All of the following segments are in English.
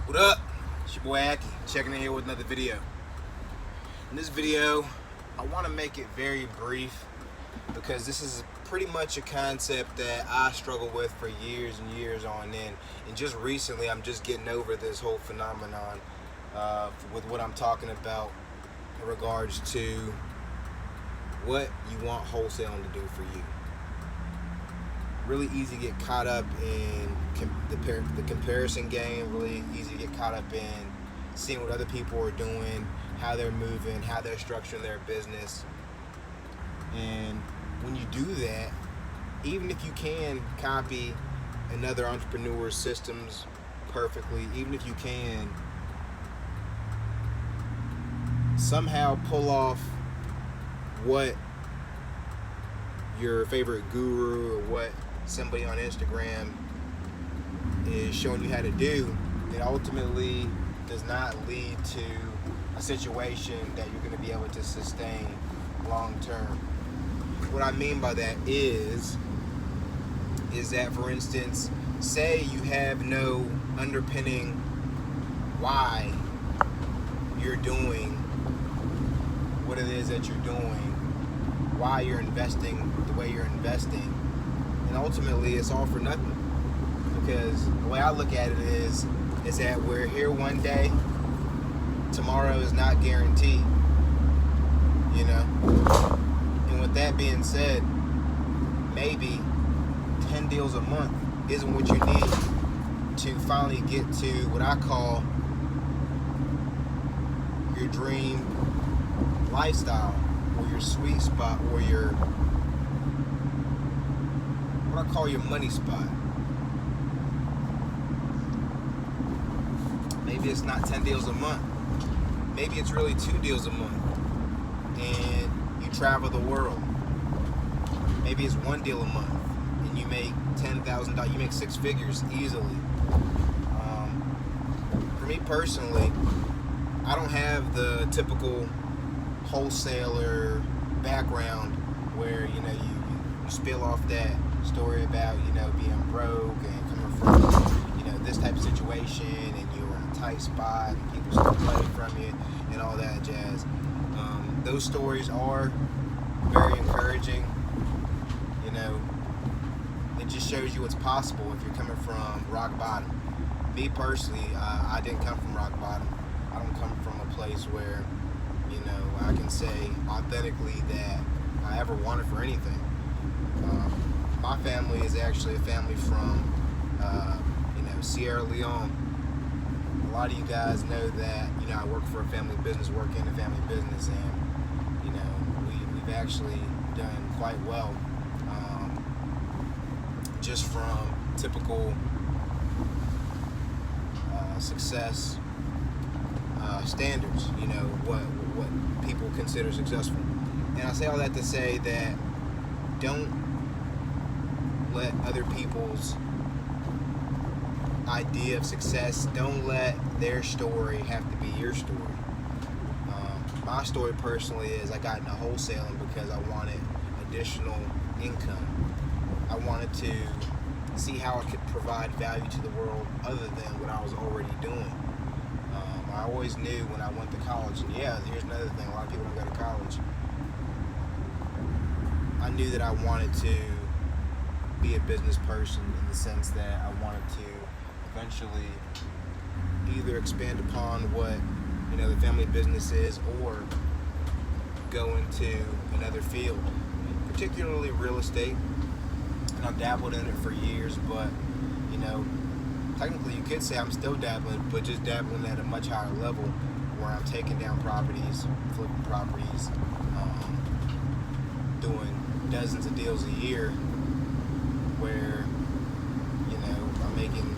What up? It's your boy Akie, checking in here with another video. In this video, I want to make it very brief because this is pretty much a concept that I struggle with for years and years on end. And just recently, I'm just getting over this whole phenomenon with what I'm talking about in regards to what you want wholesaling to do for you. Really easy to get caught up in the comparison game, really easy to get caught up in seeing what other people are doing, how they're moving, how they're structuring their business. And when you do that, even if you can copy another entrepreneur's systems perfectly, even if you can somehow pull off what your favorite guru or what somebody on Instagram is showing you how to do, it ultimately does not lead to a situation that you're going to be able to sustain long term. What I mean by that is that, for instance, say you have no underpinning why you're doing what it is that you're doing, why you're investing the way you're investing, and ultimately it's all for nothing. Because the way I look at it is that we're here one day, tomorrow is not guaranteed, you know. And with that being said, maybe 10 deals a month isn't what you need to finally get to what I call your dream lifestyle, or your sweet spot, or your, what I call your money spot. Maybe it's not 10 deals a month. Maybe it's really 2 deals a month. And you travel the world. Maybe it's 1 deal a month and you make $10,000. You make 6 figures easily. For me personally, I don't have the typical wholesaler background where, you know, you spill off that story about, you know, being broke and coming from, you know, this type of situation, and you're in a tight spot and people still money from you and all that jazz. Those stories are very encouraging. You know, it just shows you what's possible if you're coming from rock bottom. Me personally, I didn't come from rock bottom. I don't come from a place where, you know, I can say authentically that I ever wanted for anything. My family is actually a family from, you know, Sierra Leone. A lot of you guys know that, you know, I work for a family business, work in a family business, and, you know, we've actually done quite well, just from typical success standards, you know, what people consider successful. And I say all that to say that don't let other people's idea of success, don't let their story have to be your story. My story personally is I got into wholesaling because I wanted additional income. I wanted to see how I could provide value to the world other than what I was already doing. I always knew when I went to college, and yeah, here's another thing, a lot of people don't go to college. I knew that I wanted to be a business person in the sense that I wanted to eventually either expand upon what, you know, the family business is, or go into another field, particularly real estate. And I've dabbled in it for years, but, you know, technically you could say I'm still dabbling, but just dabbling at a much higher level where I'm taking down properties, flipping properties, doing dozens of deals a year where, you know, I'm making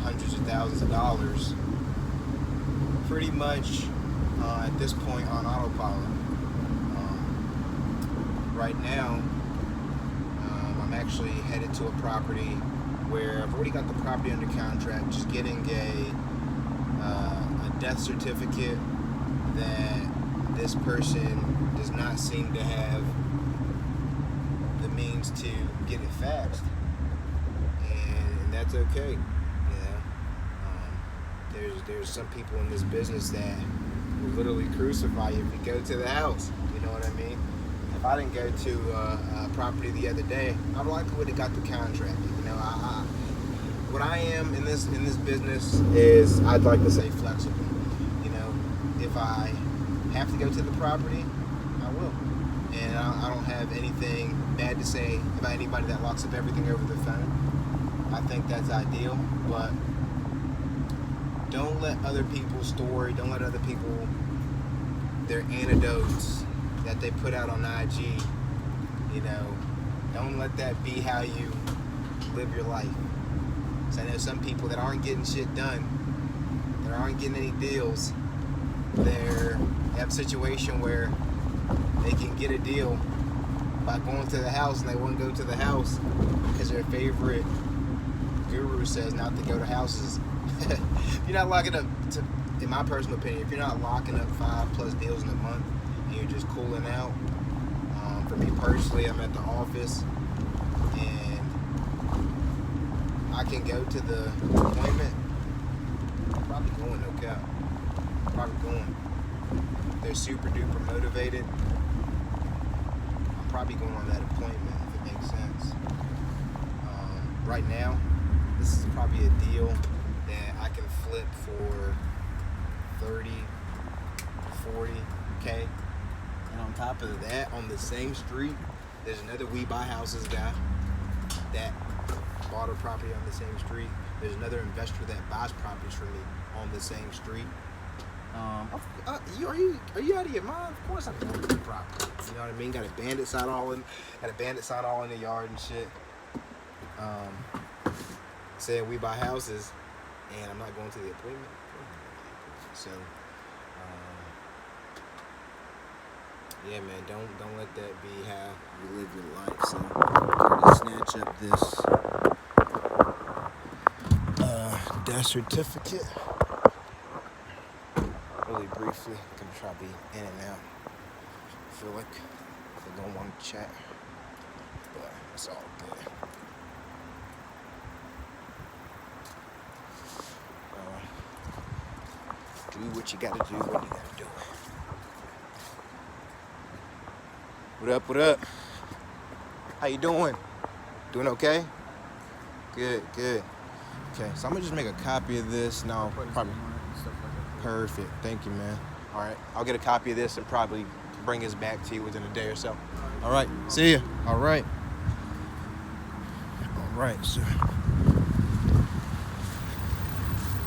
hundreds of thousands of dollars pretty much at this point on autopilot. Right now, I'm actually headed to a property where I've already got the property under contract, just getting a death certificate that this person does not seem to have the means to get it faxed, and that's okay, you know. There's some people in this business that will literally crucify you if you go to the house. You know what I mean? If I didn't go to a property the other day, I likely would have got the contract. You know, what I am in this business is, I'd like to say, flexible. You know, if I have to go to the property, I will. And I don't have anything bad to say about anybody that locks up everything over the phone. I think that's ideal, but don't let other people's story, don't let other people, their anecdotes that they put out on IG, you know, don't let that be how you live your life. So I know some people that aren't getting shit done, that aren't getting any deals, they have a situation where they can get a deal by going to the house, and they won't go to the house because their favorite guru says not to go to houses. If you're not locking up, in my personal opinion, if you're not locking up 5+ deals in a month and you're just cooling out, for me personally, I'm at the office and I can go to the appointment. I'm probably going, no cap. Probably going. They're super duper motivated. I'm probably going on that appointment if it makes sense. Right now, this is probably a deal that I can flip for 30, 40K. And on top of that, on the same street, there's another We Buy Houses guy that bought a property on the same street. There's another investor that buys properties from me on the same street. Are you out of your mind? Of course I'm going to the property. You know what I mean? Got a Bandit sign all in the yard and shit. Said We Buy Houses, and I'm not going to the appointment. So, yeah, man, don't let that be how you live your life. So, I'm gonna snatch up this death certificate really briefly. I'm gonna try to be in and out. I feel like they don't want to chat, but it's all good. Do what you gotta do when you gotta do it. What up? How you doing? Doing okay? Good. Okay, so I'm gonna just make a copy of this now. Probably. Perfect. Thank you, man. All right, I'll get a copy of this and probably bring this back to you within a day or so. All right, see ya. All right, so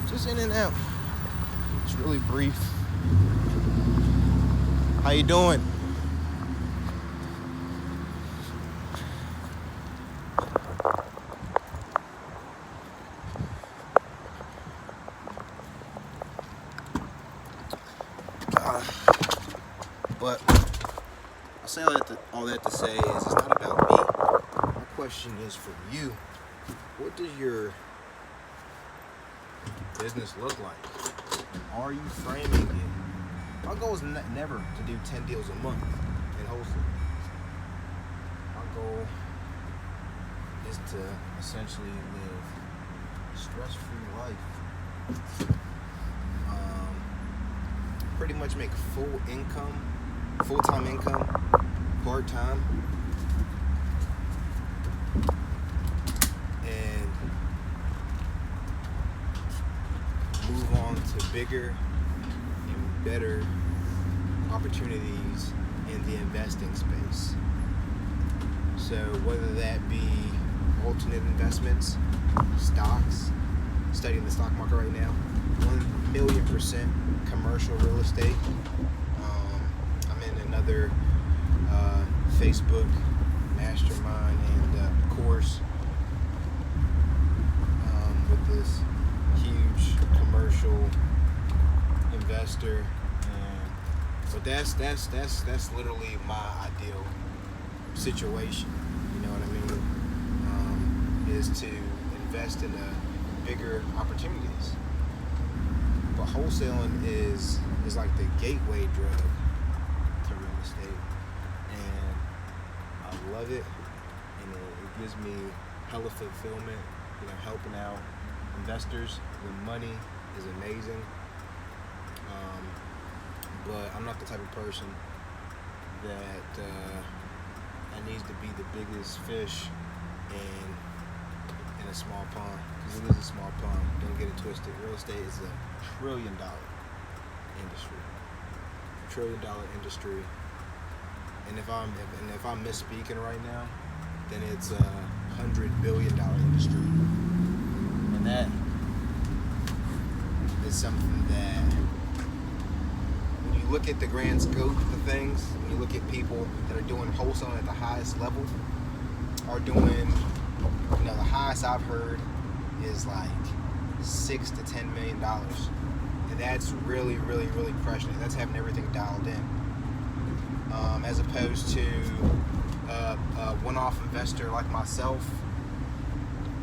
just in and out. It's really brief. How you doing? But I say all that to say is, it's not about me. My question is for you. What does your business look like? Are you framing it? My goal is never to do 10 deals a month in wholesale. My goal is to essentially live a stress-free life. Pretty much make full-time income, part-time, and move on to bigger and better opportunities in the investing space. So whether that be alternate investments, stocks, studying the stock market right now, 1,000,000% commercial real estate. I'm in another Facebook mastermind and course with this huge commercial investor, but that's literally my ideal situation. You know what I mean? Is to invest in bigger opportunities. But wholesaling is like the gateway drug to real estate, and I love it, and it gives me hella fulfillment, helping out investors with money is amazing. But I'm not the type of person that needs to be the biggest fish in a small pond, because it is a small pond. Don't get it twisted. Real estate is a $1 trillion industry. $1 trillion industry. And if I'm misspeaking right now, then it's a $100 billion industry. And that is something that, when you look at the grand scope of things, when you look at people that are doing wholesaling at the highest level, are doing, the highest I've heard is like $6 to $10 million. And that's really, really, really crushing it. That's having everything dialed in. As opposed to a one-off investor like myself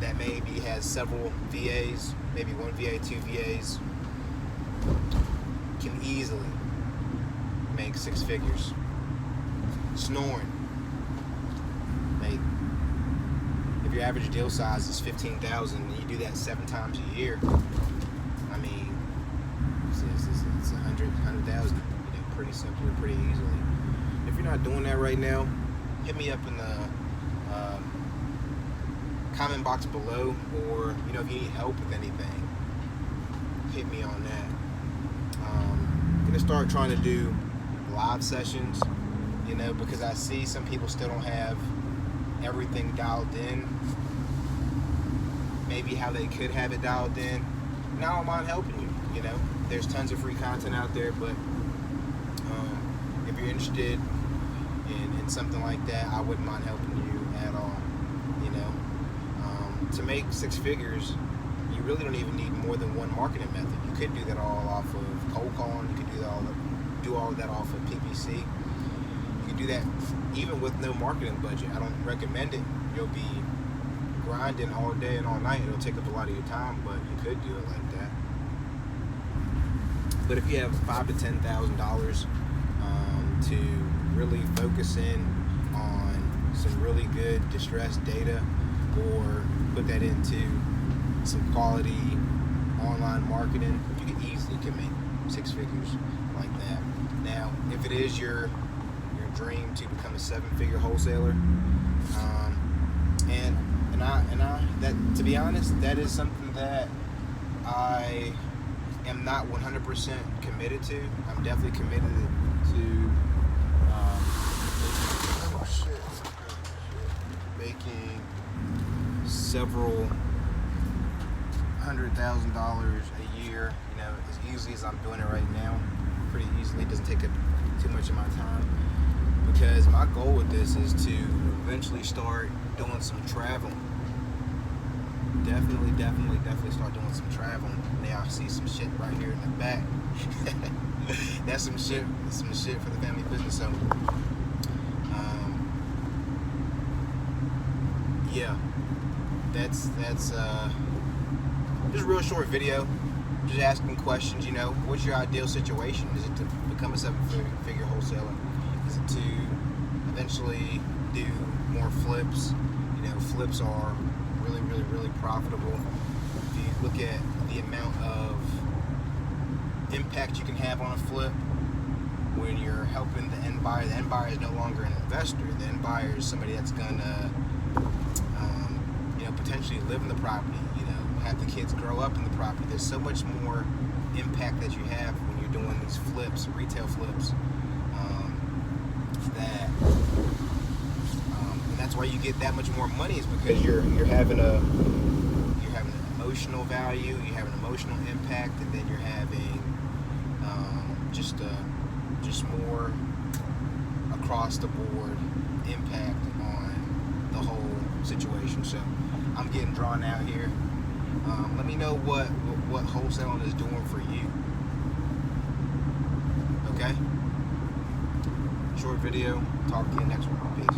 that maybe has several VAs, maybe one VA, two VAs, can easily make 6 figures. Snoring. If your average deal size is $15,000 and you do that 7 times a year, I mean, it's 100,000. Pretty simply, pretty easily. If you're not doing that right now, hit me up in the comment box below, or if you need help with anything, hit me on that. I'm gonna start trying to do live sessions, because I see some people still don't have everything dialed in, maybe how they could have it dialed in. And I don't mind helping you. There's tons of free content out there, but if you're interested in something like that, I wouldn't mind helping you at all. To make 6 figures, you really don't even need more than one marketing method. You could do that all off of cold calling. You could do all of that off of PPC. You could do that even with no marketing budget. I don't recommend it. You'll be grinding all day and all night. It'll take up a lot of your time, but you could do it like that. But if you have $5,000 to $10,000 to really focus in on some really good distressed data, or put that into some quality online marketing, you can easily make 6 figures like that. Now, if it is your dream to become a 7-figure wholesaler, and I that, to be honest, that is something that I am not 100% committed to. I'm definitely committed to making several $100,000 a year, as easily as I'm doing it right now. Pretty easily. It doesn't take up too much of my time, because my goal with this is to eventually start doing some traveling. Definitely start doing some traveling. Now I see some shit right here in the back. That's some shit for the family business. So yeah, that's just a real short video, just asking questions. What's your ideal situation? Is it to become a 7-figure wholesaler? Is it to eventually do more flips? Flips are really, really, really profitable. If you look at the amount of impact you can have on a flip when you're helping the end buyer is no longer an investor. The end buyer is somebody that's gonna potentially live in the property, have the kids grow up in the property. There's so much more impact that you have when you're doing these flips, retail flips, and that's why you get that much more money, is because you're having an emotional value, you have an emotional impact, and then you're having just more across the board impact on the whole situation. So I'm getting drawn out here. Let me know what wholesaling is doing for you. Okay? Short video. Talk to you next one. Peace.